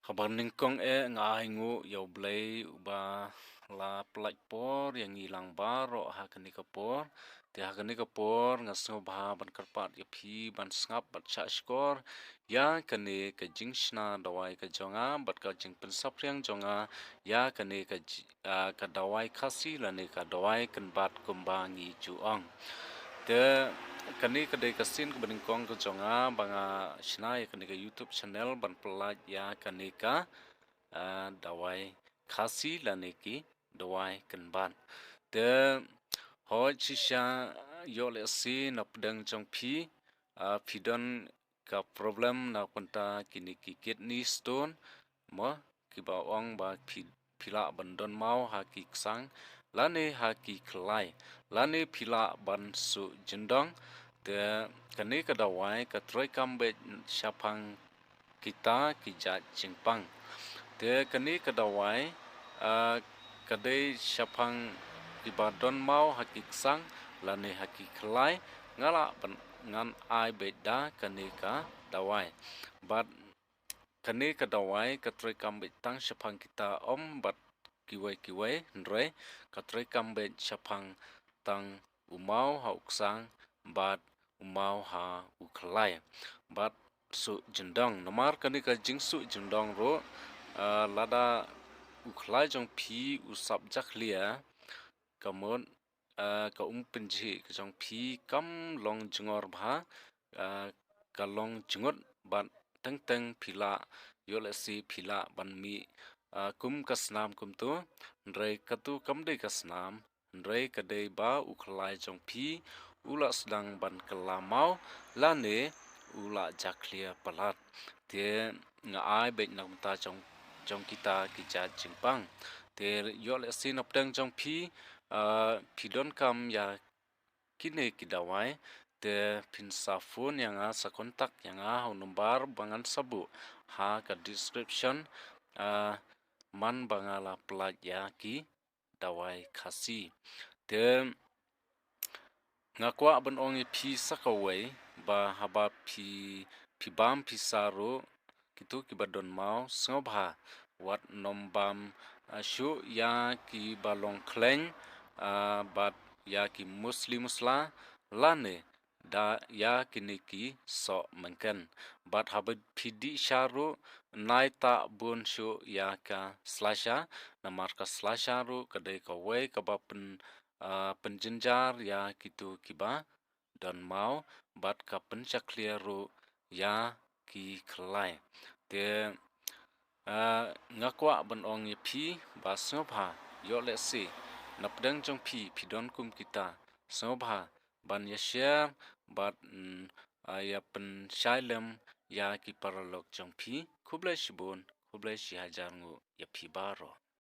Kabar ningkong ngai ngu yau blay uba la pelak por yang hilang baro ha kani kapor ti ha kani kapor ngasno bah ban karpat ya phi ban sngap bat cha skor ya kani ka jing shna dawai ka jonga bat ka jing pensap riang jonga ya kani ka dawai khasi lani ka dawai kan bat kumbangi juang te kani kadai kasin ke beningkong ke jonga banga shna ya kani ka YouTube channel ban pelat ya kani ka dawai khasi lani ki dawai kenban te hoi chisha yo le si na pedang jong pidon ka problem na kunta kini ki kidney stone mo ki ba ong ba pila bandon mau ha ki ksang lani ha ki khyllai lani pila ban su jungdong te kani ka dawai ka troi kambe syapang kita ki jat jingpang te kani ka dawai kadai syapang ibadon mau hakik sang lani hakik khyllai ngala ngan ai beda kani ka dawai bat kani ka dawai ka troi kambe tang syapang kita bat kiwai ndre ka troi kambe syapang tang umau ha uksang bat umau ha ukhlai bat su jendong nomar kani ka jingsu jendong ro lada ukhlai jong phi usap jaklia kamon ka penji ka jong phi kam long jingor bha ka long jingot ban teng teng phila yole si phila ban mi kum kasnam kum tu ndrei katu kam dei kasnam ndrei kadei ba ukhlai jong phi ula sedang ban kelamau lane ula jaklia palat te nga ai bet nak ta trong kita kija jingpang te yole sin opdang jong pidon kam ya kine kidawai te pinsa phone yang sa kontak yang nombar bangan sabu ha ka description man bangala pelat ya ki dawai khasi te ngakwa ban ong phi sakawai ba haba phi bam phi saru kitu kibadon mau snobha wat nombam shu ya ki balong kleng bat ya ki musla lane da ya kiniki so mengken bat habet pidi sharu nai ta bun shu ya ka slasha na marka slasha ru kadai ka wei ka ba penjenjar ya kitu kiba dan mau bat ka pencaklia ru ya ki khyllai te ngakwa ban ong ye phi ba snobha yo le si napdang jong pidon kum kita snobha ban ya share bat ya pen shailem ya ki paralog jong kublai shibun kublai shi hajar ngu ya phi baro